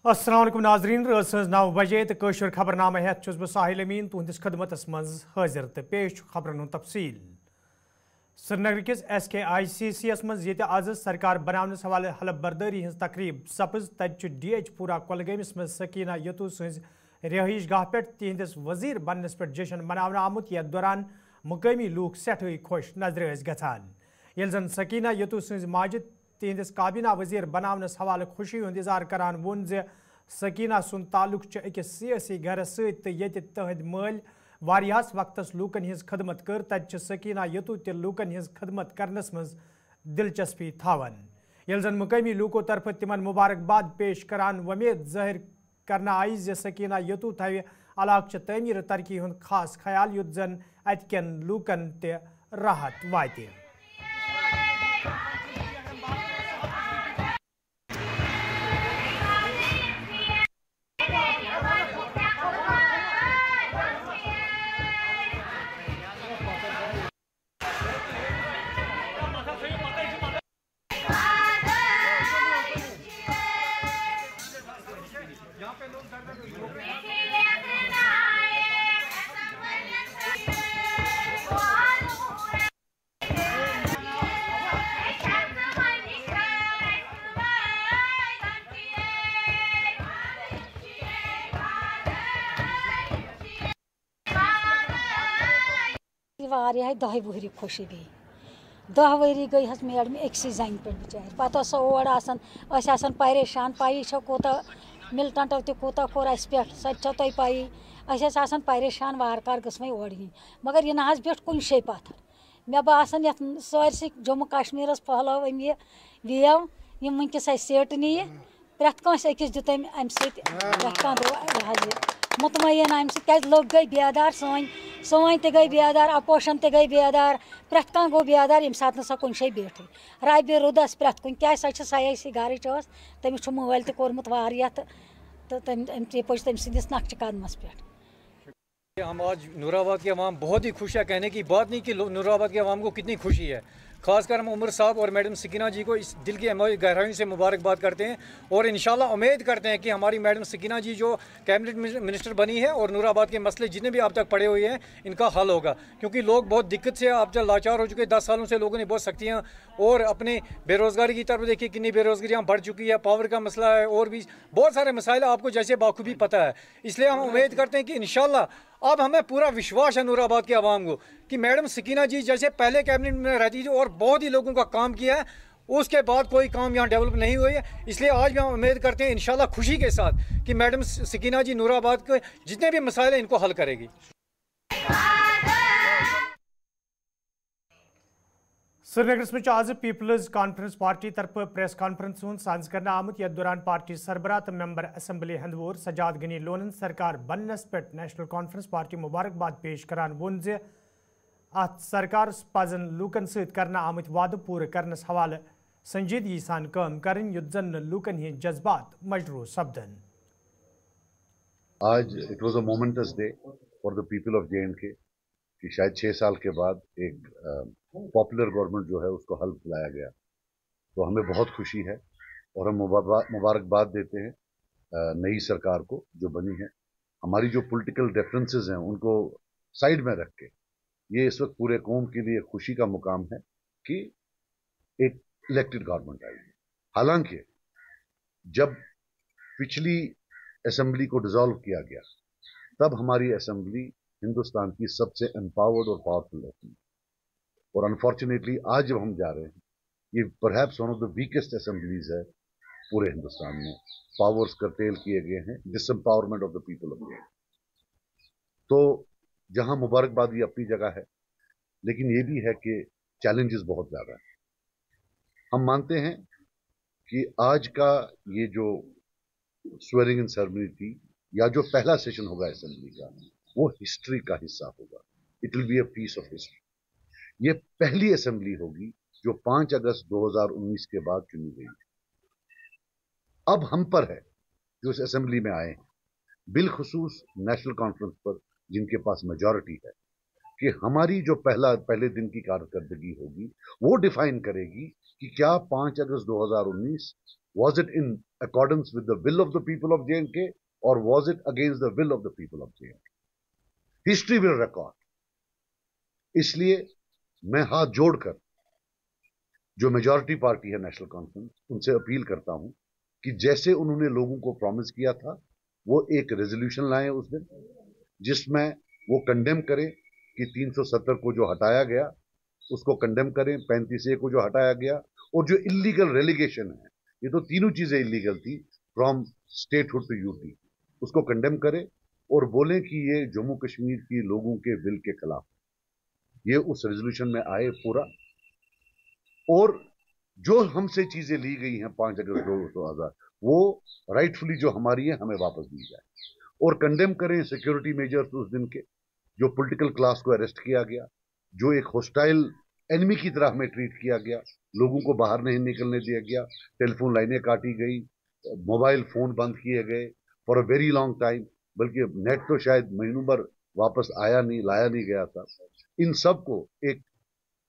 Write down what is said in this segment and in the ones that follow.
अस्सलाम वालेकुम नाजरीन रात 9 बजे तो कशर खबरनामा हेत छुस बह साहिल अमीन तुहंदिस खदमतस मज हाजिर तो पेश खबरन हुंद तफसील। श्रीनगर किस SKICC मज ये आज सरकार बनावनस हवाले हलफ बर्दारी हज तकरीब सपज तत DH पूरा कुलगमस मज सकीना यतू सज रिहाइश गाह पे तिहंदिस वजीर बनस पे जश्न मनावन आमुत यथ दौरान मुकामी लूक सठे खुश नजर गसान ये जन सकीना यतू सज माजिद तिहंदिस काबीना वजीर बनावनस हवाले खुशी हुंद इजहार करान वोन जे सकीना सुन ताल्लुक अकिस सियासी घरस सत तहद मल वारियास वक्तस लूकन हिज खदमत कर तत सकीना यतू ते लूकन हिज खदमत करनस मज दिलचस्पी थावन ये जन मुकामी लूको तरफ तिमन मुबारकबाद पेश करान वमेद जाहिर करना आई जे सकीना यतू थव इलाक तमीर तरक्की हुंद खास ख्याल युत जन अतकन लूकन ते राहत वाते। वारिया 10 वहरी खुशी गई 10 वरी गई हस मैडम अक्सी जन पे बिचार पत ओर आसान परेशान पाई कोता मिलिटेंटो तूता कोर अस पे सो तुम पाई असान परेशान वारकार गई ओर मगर यह ना बैठ कुन शे पत्थर मे बासान ये सारसी जम्मू कश्मीर फहलो ये वेव यम वनकस सेट नी प्रत कंस अकिस दुत अम सह मुतमयन अम सह लोग गई बेदार सोन ते गई बेदार अपोशन ते गई बेदार प्रत कह गो बेदार ये सात सो कुन शे बैठ रब रुदस प्रत कुन क्या सो सयासी घर तमिस मल तोर्मुत वारिया तो तम पच तम सिंदिस नक्श कदमस पे। हम आज नूराबाद के अवाम बहुत ही खुश है, कहने की बात नहीं कि नूराबाद के अवाम को कितनी खुशी है। खासकर हम उमर साहब और मैडम सकीना जी को इस दिल की गहराई से मुबारकबाद करते हैं और इंशाल्लाह उम्मीद करते हैं कि हमारी मैडम सकीना जी जो कैबिनेट मिनिस्टर बनी है और नूराबाद के मसले जितने भी अब तक पड़े हुए हैं इनका हल होगा, क्योंकि लोग बहुत दिक्कत से अब तक लाचार हो चुके। 10 सालों से लोगों ने बहुत सख्तियाँ और अपने बेरोज़गारी की तरफ देखिए कितनी बेरोज़गारियाँ बढ़ चुकी है, पावर का मसला है और भी बहुत सारे मसाइल आपको जैसे बाखूबी पता है। इसलिए हम उम्मीद करते हैं कि इंशाल्लाह अब हमें पूरा विश्वास है नूराबाद के अवाम को कि मैडम सकीना जी जैसे पहले कैबिनेट में रहती थी और बहुत ही लोगों का काम किया है, उसके बाद कोई काम यहाँ डेवलप नहीं हुई है। इसलिए आज भी हम उम्मीद करते हैं इंशाल्लाह खुशी के साथ कि मैडम सकीना जी नूराबाद के जितने भी मसाइल हैं इनको हल करेगी। श्रीनगर में आज पीपल्स कॉन्फ्रेंस पार्टी तरफ प्रेस कॉन्फ्रेंस साज कर आमुत यथ दौरान पार्टी सरबराह तो मेंबर असम्बली हंदवोर सजाद गनी लोनन सरकार बनस पे नेशनल कॉन्फ्रेंस पार्टी मुबारकबाद पेश करान वोन जे अत सरकार पजन लूकन सत करना आमुत वाद पूरे करनस हवाले संजीदगी सान काम करन युत जन लूकन ही जज्बात मजरू सपदन। आज it was a moments day for the people of JNK कि शायद 6 साल के बाद एक पॉपुलर गवर्नमेंट जो है उसको हल्फ लाया गया, तो हमें बहुत खुशी है और हम मुबारकबाद देते हैं नई सरकार को जो बनी है। हमारी जो पॉलिटिकल डिफरेंसेस हैं उनको साइड में रख के ये इस वक्त पूरे कौम के लिए खुशी का मुकाम है कि एक इलेक्टेड गवर्नमेंट आई है। हालांकि जब पिछली असेंबली को डिसॉल्व किया गया तब हमारी असेंबली हिंदुस्तान की सबसे एम्पावर्ड और पावरफुल होती, और अनफॉर्चुनेटली आज जब हम जा रहे हैं ये perhaps one of the weakest assemblies है पूरे हिंदुस्तान में। पावर्स कर्टेल किए गए हैं, disempowerment of the people of India. तो जहां मुबारकबाद ये अपनी जगह है, लेकिन ये भी है कि चैलेंजेस बहुत ज़्यादा हैं। हम मानते हैं कि आज का ये जो स्वेरिंग इन सेरेमनी थी या जो पहला सेशन होगा असेंबली का वो हिस्ट्री का हिस्सा होगा। It will be a piece of history. ये पहली असेंबली होगी जो 5 अगस्त 2019 के बाद चुनी गई। अब हम पर है जो इस असेंबली में आए हैं, बिलखुसूस नेशनल कॉन्फ्रेंस पर जिनके पास मेजॉरिटी है, कि हमारी जो पहले दिन की कारकर्दगी होगी वो डिफाइन करेगी कि क्या 5 अगस्त 2019 was it in accordance with the will of the people of J&K or was it against the will of the people of J&K? History will record. इसलिए मैं हाथ जोड़कर जो मेजॉरिटी पार्टी है नेशनल कॉन्फ्रेंस, उनसे अपील करता हूं कि जैसे उन्होंने लोगों को प्रॉमिस किया था, वो एक रेजोल्यूशन लाएं उस दिन, जिसमें वो कंडेम करें कि 370 को जो हटाया गया उसको कंडेम करें, 35A को जो हटाया गया, और जो इलीगल रेलिगेशन है, ये तो तीनों चीजें इलीगल थी फ्रॉम स्टेटहुड टू यूटी, उसको कंडेम करें और बोलें कि ये जम्मू कश्मीर की लोगों के विल के खिलाफ, ये उस रेजोल्यूशन में आए पूरा, और जो हमसे चीजें ली गई हैं 5 अगस्त 2000 वो राइटफुली जो हमारी है हमें वापस दी जाए, और कंडेम करें सिक्योरिटी मेजर्स उस दिन के, जो पॉलिटिकल क्लास को अरेस्ट किया गया, जो एक होस्टाइल एनिमी की तरह हमें ट्रीट किया गया, लोगों को बाहर नहीं निकलने दिया गया, टेलीफोन लाइनें काटी गई, मोबाइल फोन बंद किए गए for a very long time, बल्कि नेट तो शायद महीनों भर वापस लाया नहीं गया था। इन सब को एक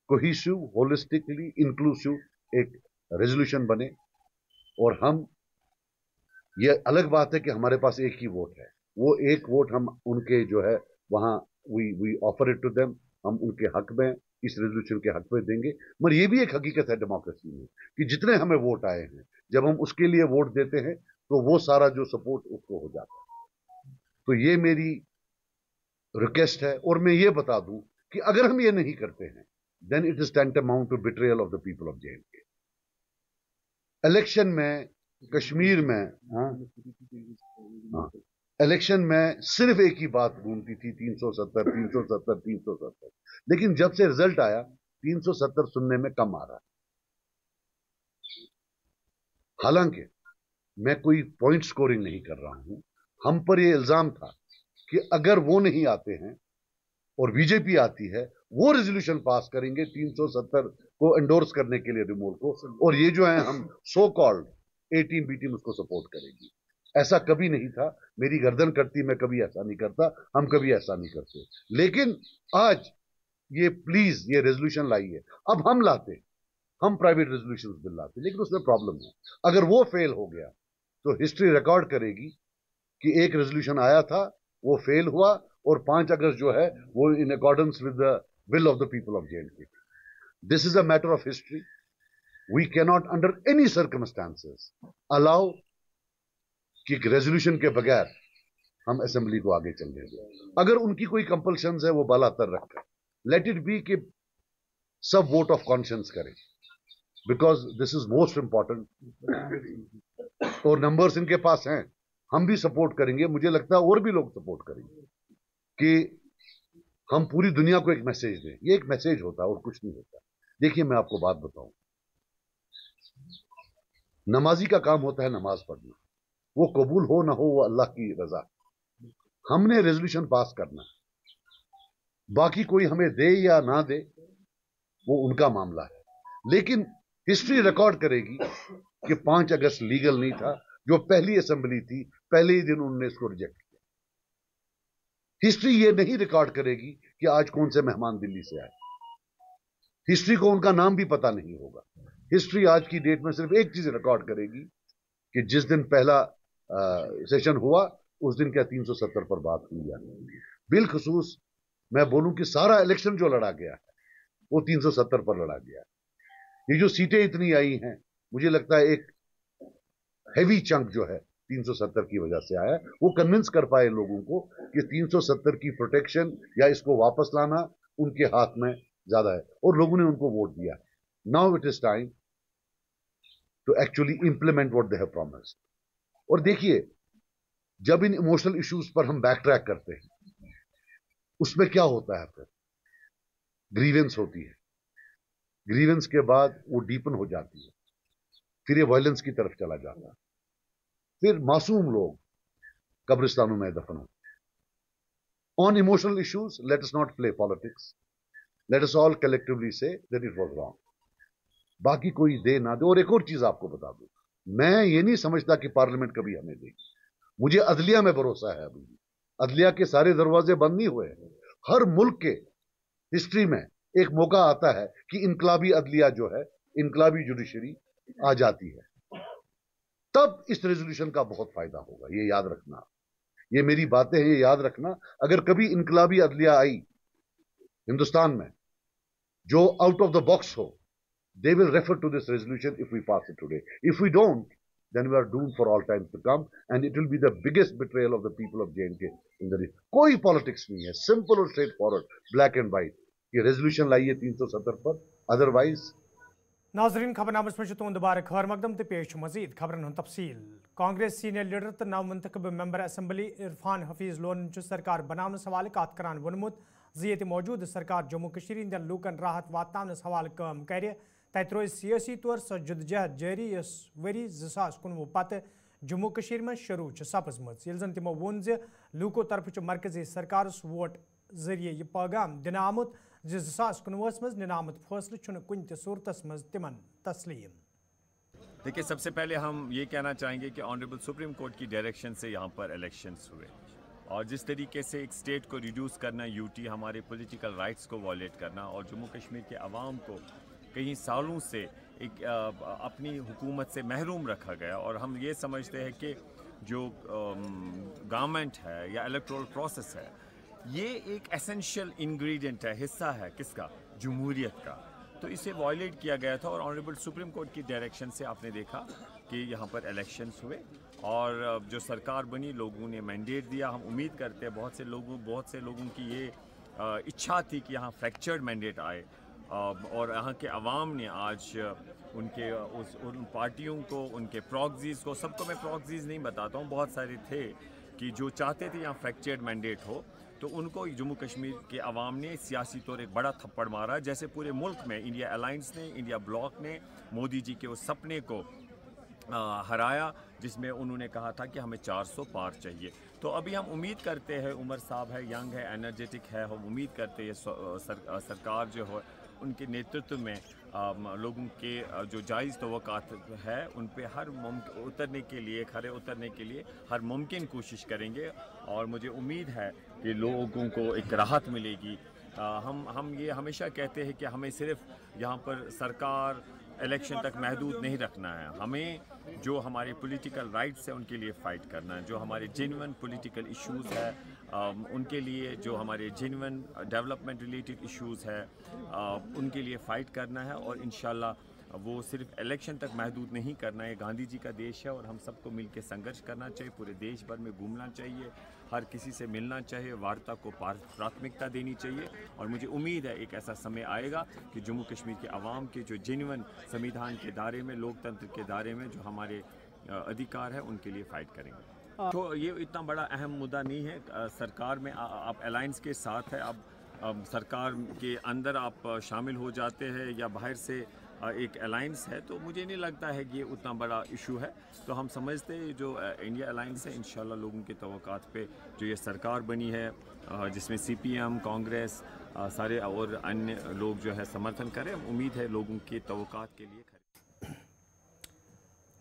कोहेसिव, होलिस्टिकली इंक्लूसिव एक रेजोल्यूशन बने, और हम, ये अलग बात है कि हमारे पास एक ही वोट है, वो एक वोट हम उनके जो है वहां we offer it to them, हम उनके हक में इस रेजोल्यूशन के हक में देंगे। मगर ये भी एक हकीकत है डेमोक्रेसी में कि जितने हमें वोट आए हैं, जब हम उसके लिए वोट देते हैं तो वो सारा जो सपोर्ट उसको हो जाता है। तो ये मेरी रिक्वेस्ट है, और मैं ये बता दूं कि अगर हम ये नहीं करते हैं then it is tantamount to betrayal of the people of J&K। Election में कश्मीर में इलेक्शन में सिर्फ एक ही बात ढूंढती थी 370, लेकिन जब से रिजल्ट आया 370 सुनने में कम आ रहा है। हालांकि मैं कोई पॉइंट स्कोरिंग नहीं कर रहा हूं, हम पर यह इल्जाम था कि अगर वो नहीं आते हैं और बीजेपी आती है, वो रेजोल्यूशन पास करेंगे 370 को एंडोर्स करने के लिए रिमूवल को, और ये जो है हम सो कॉल्ड 18B टीम उसको सपोर्ट करेगी। ऐसा कभी नहीं था, मेरी गर्दन कटती, मैं कभी ऐसा नहीं करता, हम कभी ऐसा नहीं करते। लेकिन आज ये प्लीज ये रेजोल्यूशन लाई है, अब हम लाते, हम प्राइवेट रेजोल्यूशन बिल लाते, लेकिन उसमें प्रॉब्लम है, अगर वो फेल हो गया तो हिस्ट्री रिकॉर्ड करेगी कि एक रेजोल्यूशन आया था, वो फेल हुआ, और 5 अगस्त जो है वो in accordance with the will of the people of J&K. This is a matter of history. We cannot under any circumstances allow कि रेजोल्यूशन के बगैर हम असेंबली को आगे चलने दें। अगर उनकी कोई कंपल्शंस है वो बालातर रखें, लेट इट बी कि सब वोट ऑफ कॉन्शियंस करें, because this is most important, और नंबर्स इनके पास हैं, हम भी सपोर्ट करेंगे, मुझे लगता है और भी लोग सपोर्ट करेंगे कि हम पूरी दुनिया को एक मैसेज दें। ये एक मैसेज होता है और कुछ नहीं होता। देखिए मैं आपको बात बताऊं, नमाजी का काम होता है नमाज पढ़ना, वो कबूल हो ना हो वो अल्लाह की रजा। हमने रेजोल्यूशन पास करना, बाकी कोई हमें दे या ना दे वो उनका मामला है, लेकिन हिस्ट्री रिकॉर्ड करेगी कि 5 अगस्त लीगल नहीं था, जो पहली असेंबली थी पहले ही दिन उन्होंने इसको रिजेक्ट किया। हिस्ट्री ये नहीं रिकॉर्ड करेगी कि आज कौन से मेहमान दिल्ली से आए, हिस्ट्री को उनका नाम भी पता नहीं होगा। हिस्ट्री आज की डेट में सिर्फ एक चीज रिकॉर्ड करेगी कि जिस दिन पहला सेशन हुआ उस दिन क्या 370 पर बात हुई है। बिलखसूस मैं बोलूं कि सारा इलेक्शन जो लड़ा गया है वो 370 पर लड़ा गया है। ये जो सीटें इतनी आई हैं, मुझे लगता है एक हैवी चंक जो है 370 की वजह से आया, वो कन्विंस कर पाए लोगों को कि 370 की प्रोटेक्शन या इसको वापस लाना उनके हाथ में ज्यादा है, और लोगों ने उनको वोट दिया। Now it is time to actually implement what they have promised. और देखिए, जब इन इमोशनल इश्यूज पर हम बैक ट्रैक करते हैं, उसमें क्या होता है, फिर ग्रीवेंस होती है, ग्रीवेंस के बाद वो डीपन हो जाती है, फिर ये वायलेंस की तरफ चला जाता है, फिर मासूम लोग कब्रिस्तानों में दफन होते हैं। On emotional issues let us not play politics, let us all collectively say that it was wrong. बाकी कोई दे ना दे। और एक और चीज आपको बता दूं, मैं ये नहीं समझता कि पार्लियामेंट कभी हमें देगी। मुझे अदलिया में भरोसा है, अभी अदलिया के सारे दरवाजे बंद नहीं हुए हैं। हर मुल्क के हिस्ट्री में एक मौका आता है कि इनकलाबी अदलिया जो है इनकलाबी जुडिशरी आ जाती है, तब इस रेजोल्यूशन का बहुत फायदा होगा। ये याद रखना, ये मेरी बातें हैं, ये याद रखना। अगर कभी इनकलाबी अदलिया आई हिंदुस्तान में जो आउट ऑफ द बॉक्स हो, they will refer to this resolution if we pass it today. If we don't, then we are doomed for all times to come, and it will be the biggest betrayal of the people of J&K in the region. कोई politics नहीं है, simple और straightforward, black and white. ये resolution लाई है 370 पर, otherwise नाजरीन खबरनामस में तुंद बार खबर मकदम तो पेश मजीद खबरन हुन तफसील। कांग्रेस सीनियर लीडर तो नव मुंतखब मेंबर असम्बली इरफान हफीज लोन सरकार बनाने हवाले कत करान वोनमुत ज़ मौजूद सरकार जम्मू कश्मीर हंदन लूकन राहत वातान हवाले काम कर तत रोज सियासी तौर सो जदोजहद जारी यस वरी 2019 पत जम्मू कश्मीर में शुरू सपजम जन तमो वोन लूको तरफ मरकजी सरकार वोट जरिए यह पैगाम दिन आमुत 2019 मज निनामत फैसले कुन सूरत मज तिमन तस्लीम। देखिए, सबसे पहले हम ये कहना चाहेंगे कि ऑनरेबल सुप्रीम कोर्ट की डायरेक्शन से यहाँ पर इलेक्शंस हुए और जिस तरीके से एक स्टेट को रिड्यूस करना, यूटी हमारे पॉलिटिकल राइट्स को वॉलेट करना और जम्मू कश्मीर के अवाम को कई सालों से एक अपनी हुकूमत से महरूम रखा गया। और हम ये समझते हैं कि जो गवर्नमेंट है या इलेक्टोरल प्रोसेस है, ये एक एसेंशियल इंग्रेडिएंट है, हिस्सा है किसका, जमहूरियत का। तो इसे वायलेट किया गया था और ऑनरेबल सुप्रीम कोर्ट की डायरेक्शन से आपने देखा कि यहाँ पर इलेक्शंस हुए और जो सरकार बनी, लोगों ने मैंडेट दिया। हम उम्मीद करते हैं बहुत से लोगों की ये इच्छा थी कि यहाँ फ्रैक्चर्ड मैंडेट आए और यहाँ के अवाम ने आज उनके उन पार्टियों को, उनके प्रॉक्सीज़ को, सबको मैं प्रॉक्सीज़ नहीं बताता हूँ, बहुत सारे थे कि जो चाहते थे यहाँ फ्रैक्चर्ड मैंडेट हो, तो उनको जम्मू कश्मीर के अवाम ने सियासी तौर एक बड़ा थप्पड़ मारा। जैसे पूरे मुल्क में इंडिया अलायंस ने, इंडिया ब्लॉक ने मोदी जी के उस सपने को हराया जिसमें उन्होंने कहा था कि हमें 400 पार चाहिए। तो अभी हम उम्मीद करते हैं, उमर साहब है, यंग है, एनर्जेटिक है, हम उम्मीद करते हैं सरकार जो है उनके नेतृत्व में लोगों के जो जायज़ तवक्कात है उन पे खरे उतरने के लिए हर मुमकिन कोशिश करेंगे और मुझे उम्मीद है कि लोगों को एक राहत मिलेगी। हम ये हमेशा कहते हैं कि हमें सिर्फ यहाँ पर सरकार इलेक्शन तक महदूद नहीं रखना है, हमें जो हमारे पॉलिटिकल राइट्स हैं उनके लिए फ़ाइट करना है, जो हमारे जेन्युइन पॉलिटिकल इश्यूज़ है उनके लिए, जो हमारे जेन्युइन डेवलपमेंट रिलेटेड इश्यूज़ है उनके लिए फ़ाइट करना है और इंशाल्लाह वो सिर्फ इलेक्शन तक महदूद नहीं करना है। गांधी जी का देश है और हम सबको मिलकर संघर्ष करना चाहिए, पूरे देश भर में घूमना चाहिए, हर किसी से मिलना चाहिए, वार्ता को प्राथमिकता देनी चाहिए और मुझे उम्मीद है एक ऐसा समय आएगा कि जम्मू कश्मीर के अवाम के जो जेन्युइन संविधान के दायरे में, लोकतंत्र के दायरे में जो हमारे अधिकार है उनके लिए फ़ाइट करेंगे। तो ये इतना बड़ा अहम मुद्दा नहीं है। सरकार में आप अलायंस के साथ है, अब सरकार के अंदर आप शामिल हो जाते हैं या बाहर से एक अलायंस है, तो मुझे नहीं लगता है कि ये उतना बड़ा इशू है। तो हम समझते हैं जो इंडिया अलायंस है इंशाल्लाह लोगों के तवक्कात पे जो ये सरकार बनी है जिसमें CPM, कांग्रेस, सारे और अन्य लोग जो है समर्थन करें, उम्मीद है लोगों के तवक्कात के लिए।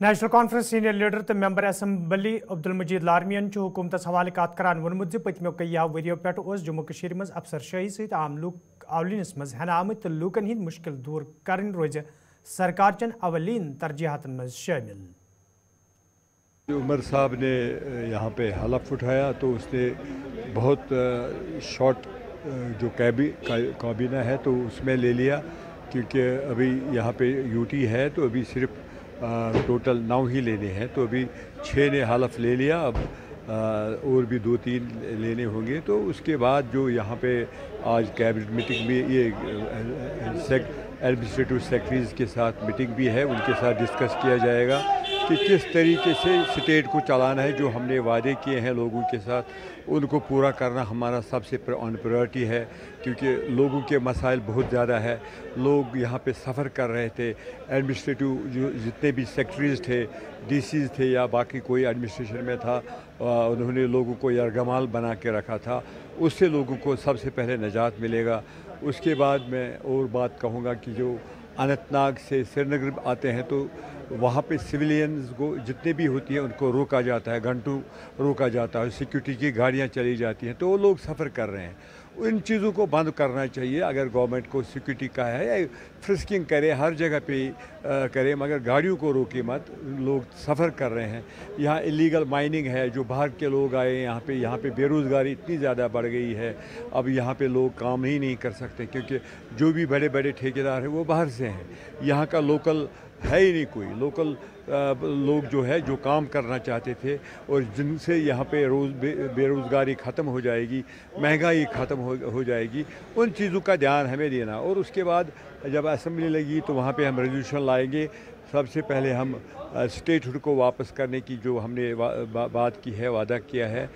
नेशनल कॉन्फ्रेंस सीनियर लीडर तो मेंबर असम्बली अब्दुल मजीद लारमियन हुकूमत हवाले कत करान वोनमुत पत्मो कईया वरियो पे जम्मू कश्मीर मज अफसरशाही सहित आम लूक आवलिनस मज हन आमत तो लूकन हिंद मुश्किल दूर करन रोज सरकार चन अवलीन तरजीहातन मज शामिल। उमर साहब ने यहाँ पे हलफ उठाया तो उसने बहुत शॉर्ट जो काबीना है तो उसमें ले लिया, क्योंकि अभी यहाँ पे यूटी है तो अभी सिर्फ टोटल 9 ही लेने हैं, तो अभी 6 ने हलफ ले लिया, अब और भी 2-3 लेने होंगे। तो उसके बाद जो यहाँ पे आज कैबिनेट मीटिंग में ये एडमिनिस्ट्रेटिव सेक्रेटरीज के साथ मीटिंग भी है, उनके साथ डिस्कस किया जाएगा कि किस तरीके से स्टेट को चलाना है। जो हमने वादे किए हैं लोगों के साथ उनको पूरा करना हमारा सबसे ऑन प्रायोरिटी है, क्योंकि लोगों के मसाइल बहुत ज़्यादा है। लोग यहाँ पे सफ़र कर रहे थे, एडमिनिस्ट्रेटिव जो जितने भी सेक्रेटरीज थे, DCs थे या बाकी कोई एडमिनिस्ट्रेशन में था, उन्होंने लोगों को यरगमाल बना के रखा था, उससे लोगों को सबसे पहले निजात मिलेगा। उसके बाद मैं और बात कहूँगा कि जो अनंतनाग से श्रीनगर आते हैं तो वहाँ पे सिविलियंस को जितने भी होती हैं उनको रोका जाता है, घंटों रोका जाता है, सिक्योरिटी की गाड़ियाँ चली जाती हैं, तो वो लोग सफ़र कर रहे हैं। उन चीज़ों को बंद करना चाहिए। अगर गवर्नमेंट को सिक्योरिटी का है या फ्रिस्किंग करे, हर जगह पे करे, मगर गाड़ियों को रोके मत। लोग सफ़र कर रहे हैं, यहाँ इलीगल माइनिंग है, जो बाहर के लोग आए यहाँ पे बेरोज़गारी इतनी ज़्यादा बढ़ गई है। अब यहाँ पे लोग काम ही नहीं कर सकते क्योंकि जो भी बड़े बड़े ठेकेदार हैं वो बाहर से हैं, यहाँ का लोकल है ही नहीं कोई। लोकल लोग जो है जो काम करना चाहते थे और जिनसे यहाँ पे बेरोज़गारी ख़त्म हो जाएगी, महंगाई ख़त्म हो जाएगी, उन चीज़ों का ध्यान हमें देना। और उसके बाद जब असेंबली लगी तो वहाँ पे हम रेजोल्यूशन लाएंगे। सबसे पहले हम स्टेटहुड को वापस करने की जो हमने बात की है, वादा किया है,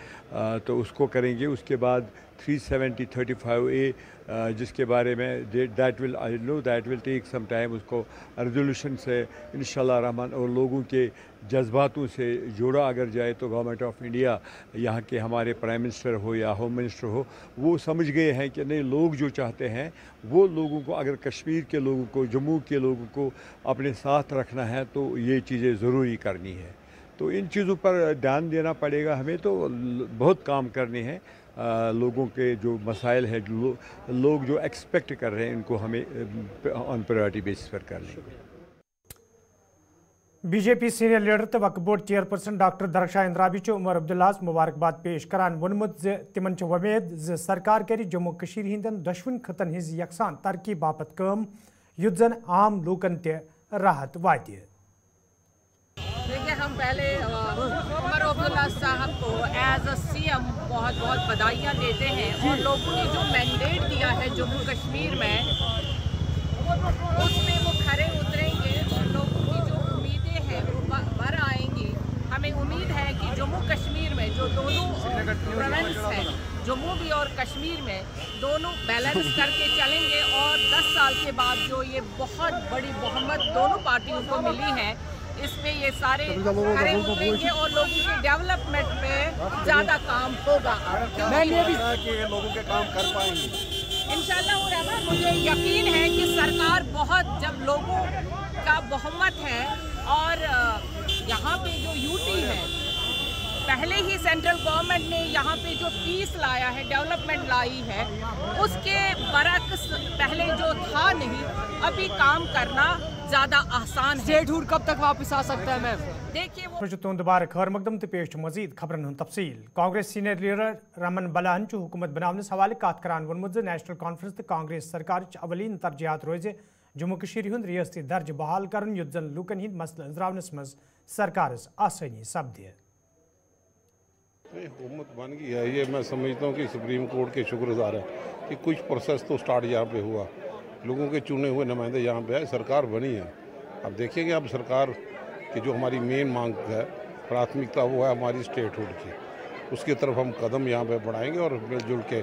तो उसको करेंगे। उसके बाद 370-35A जिसके बारे में that will take some time, उसको रेजोल्यूशन से इंशाल्लाह रहमान और लोगों के जज्बातों से जोड़ा अगर जाए तो गवर्नमेंट ऑफ इंडिया, यहाँ के हमारे प्राइम मिनिस्टर हो या होम मिनिस्टर हो, वो समझ गए हैं कि नहीं, लोग जो चाहते हैं वो लोगों को, अगर कश्मीर के लोगों को, जम्मू के लोगों को अपने साथ रखना है तो ये चीज़ें ज़रूरी करनी है। तो इन चीज़ों पर ध्यान देना पड़ेगा हमें। तो बहुत काम करने हैं। लोगों के जो मसाइल है, लोग जो एक्सपेक्ट कर रहे हैं, इनको हमें ऑन प्रायोरिटी बेसिस पर कर लेंगे। बीजेपी सीनियर लीडर तो वक्फ board chairperson doctor Darakhshan Andrabi Omar अब्दुल्लाहस मुबारकबाद पेश करान वोनमुत तिमन वमेद जरकार कर जम्मू कशीर हिंदन दशवन खतन हिज यकसान तरक्की बापत काम युद्ध जन आम लोकन ते राहत वाते। देखिए, हम पहले उमर अब्दुल्ला साहब को एज अ CM बहुत बहुत बधाइयाँ देते हैं और लोगों ने जो मैंडेट दिया है जम्मू कश्मीर में, उसमें वो खरे उतरेंगे और लोगों की जो उम्मीदें हैं वो भर आएंगी। हमें उम्मीद है कि जम्मू कश्मीर में जो दोनों प्रोविंस हैं, जम्मू भी और कश्मीर में, दोनों बैलेंस करके चलेंगे और 10 साल के बाद जो ये बहुत बड़ी बहुमत दोनों पार्टियों को मिली है, इसमें ये सारे खरे उतरेंगे और लोगों के डेवलपमेंट में ज़्यादा काम होगा। कि लोगों के काम कर पाएंगे इंशाअल्लाह। और मुझे यकीन है कि सरकार बहुत, जब लोगों का बहुमत है और यहाँ पे जो यूटी है, पहले ही सेंट्रल गवर्नमेंट ने यहाँ पे जो पीस लाया है, डेवलपमेंट लाई है, उसके बरक्स पहले जो था नहीं, अभी काम करना ज़्यादा आसान है। स्टेटहुड कब तक वापस आ सकता है मैम? देखिए, वो दोबारा खैर मकदम तो पेश मजीद खबरन तफसील। कांग्रेस सीनियर लीडर रमन बलान हुकूमत बनाने हवाले कत करान वोनमुत नेशनल कॉन्फ्रेंस तो कांग्रेस सरकार अवलीन तरजीहात रोज़ जम्मू कशीर हुंद रियासती दर्ज बहाल कर युद्ध जन लूकन हिंद मसले अंजरावनस मज सरकार आसानी सपदे। हुकूमत बन गई है, ये मैं समझता हूँ कि सुप्रीम कोर्ट के शुक्रगुजार है कि कुछ प्रोसेस तो स्टार्ट यहाँ पे हुआ, लोगों के चुने हुए नुमाइंदे यहाँ पे आए, सरकार बनी है। अब देखेंगे, अब सरकार की जो हमारी मेन मांग है, प्राथमिकता, वो है हमारी स्टेटहुड की, उसकी तरफ हम कदम यहाँ पे बढ़ाएंगे और मिलजुल के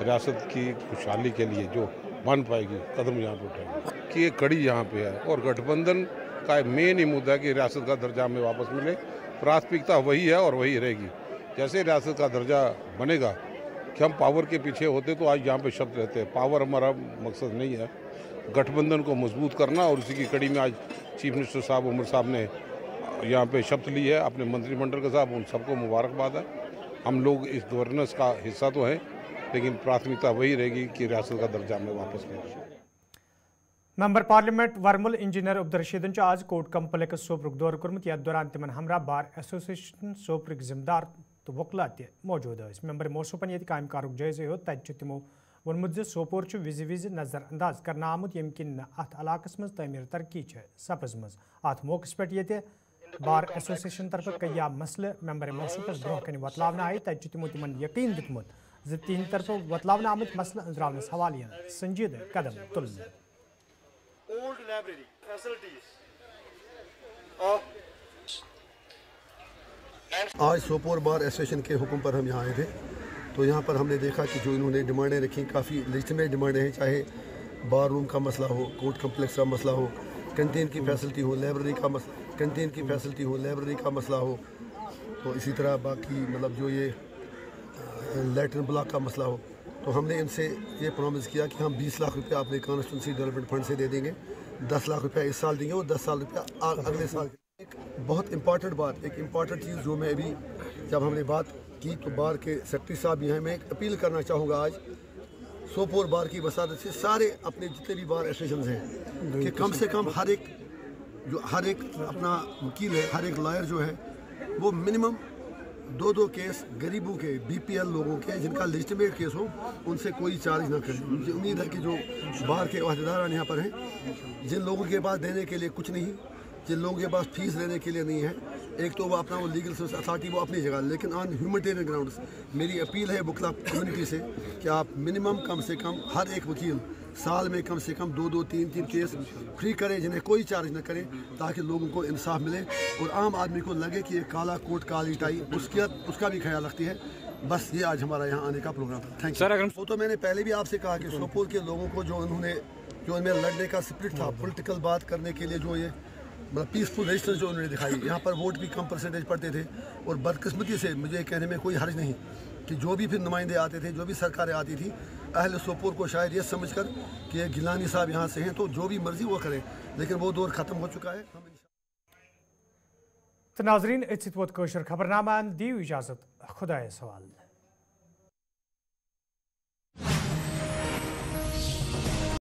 रियासत की खुशहाली के लिए जो बन पाएगी कदम यहाँ पे उठाएंगे। कि ये कड़ी यहाँ पे है और गठबंधन का मेन ही मुद्दा है कि रियासत का दर्जा हमें वापस मिले। प्राथमिकता वही है और वही रहेगी। जैसे रियासत का दर्जा बनेगा, कि हम पावर के पीछे होते तो आज यहाँ पे शब्द रहते हैं। पावर हमारा मकसद नहीं है, गठबंधन को मजबूत करना, और उसी की कड़ी में आज चीफ मिनिस्टर साहब उमर साहब ने यहाँ पे शपथ ली है अपने मंत्रिमंडल के साथ, उन सबको मुबारकबाद है। हम लोग इस गवर्नेंस का हिस्सा तो हैं, लेकिन प्राथमिकता वही रहेगी कि रियासत का दर्जा हमें वापस मिले। मेंबर पार्लियामेंट वर्मुल इंजीनियर अब्दुलरशीदन आज कोर्ट कम्प्लेक्स सोपुर दौर कोर्मुत, यथ दौरान तिमन हमरा बार एसोसिएशन सोपुर जिम्मेदार तो वकला मौजूद। मेंबर मोसूपन ये काम कारुक जायजे हो, तत तिमो वोनमुत सोपोर विज विज नजर अंदाज करना आमुत यम किन अत इलाकस मज तमीर तरक्की सपजमज। अत मौकस पे ये बार एसोसिएशन तरफ कया मसले मेंबर मोसूपस ब्रोह कन वतलावन आए, तत तिमो तिमन यकीन दितमुत ज तीन तरफ वतलावन आमुत मसले अंजरावनस हवाले संजीदा कदम तुलने। Old library facilities आज सोपोर बार एसोसिएशन के हुक्म पर हम यहाँ आए थे, तो यहाँ पर हमने देखा कि जो इन्होंने डिमांडें रखी, काफ़ी लेजिटिमेट डिमांडें हैं, चाहे बार रूम का मसला हो, कोर्ट कम्प्लेक्स का मसला हो, कैंटीन की फैसिलिटी हो, लाइब्रेरी का मसला हो, तो इसी तरह बाकी मतलब जो ये लैट्रिन ब्लॉक का मसला हो। तो हमने इनसे ये प्रॉमिस किया कि हम 20 लाख रुपया अपने कॉन्स्टिट्यूंसी डेवलपमेंट फंड से दे देंगे, 10 लाख रुपया इस साल देंगे और 10 साल रुपया अगले साल। एक बहुत इम्पॉर्टेंट बात, एक इम्पॉर्टेंट चीज़ जो मैं अभी जब हमने बात की तो बार के सेक्रेटरी साहब भी हैं, मैं एक अपील करना चाहूँगा आज सोपोर बार की वसादत से सारे अपने जितने भी बार एसोसिएशन हैं कि कम से कम हर एक अपना वकील है, हर एक लॉयर जो है वो मिनिमम 2 केस गरीबों के BPL लोगों के जिनका लेजिटिमेट केस हो उनसे कोई चार्ज ना करें। मुझे उम्मीद है कि जो बार के अहदेदार यहाँ पर हैं, जिन लोगों के पास देने के लिए कुछ नहीं, जिन लोगों के पास फीस देने के लिए नहीं है, एक तो वो अपना वो लीगल सर्विस अथॉरिटी वो अपनी जगह, लेकिन ऑन ह्यूमैनिटेरियन ग्राउंड्स मेरी अपील है बुकला कम्युनिटी से कि आप मिनिमम कम से कम हर एक वकील साल में कम से कम 2-2, 3-3 केस फ्री करें जिन्हें कोई चार्ज न करें, ताकि लोगों को इंसाफ मिले और आम आदमी को लगे कि ये काला कोट काली टाई उसका भी ख्याल रखती है। बस ये आज हमारा यहाँ आने का प्रोग्राम था। Thank you. वो तो मैंने पहले भी आपसे कहा कि सोपोर के लोगों को जो उनमें लड़ने का स्पिरिट था, पॉलिटिकल बात करने के लिए जो ये मतलब पीसफुल रजिस्टेंस जो उन्होंने दिखाई, यहाँ पर वोट भी कम परसेंटेज पड़ते थे और बदकिस्मती से मुझे कहने में कोई हर्ज नहीं कि जो भी फिर नुमाइंदे आते थे, जो भी सरकारें आती थी, अहले सोपोर को शायद ये समझकर कि ये गिलानी साहब यहाँ से हैं तो जो भी मर्जी वो करें, लेकिन वो दौर ख़त्म हो चुका है। तो नाज़रीन, इस वक्त कोशर खबरनामा दीव इजाज़त, खुदा सवाल।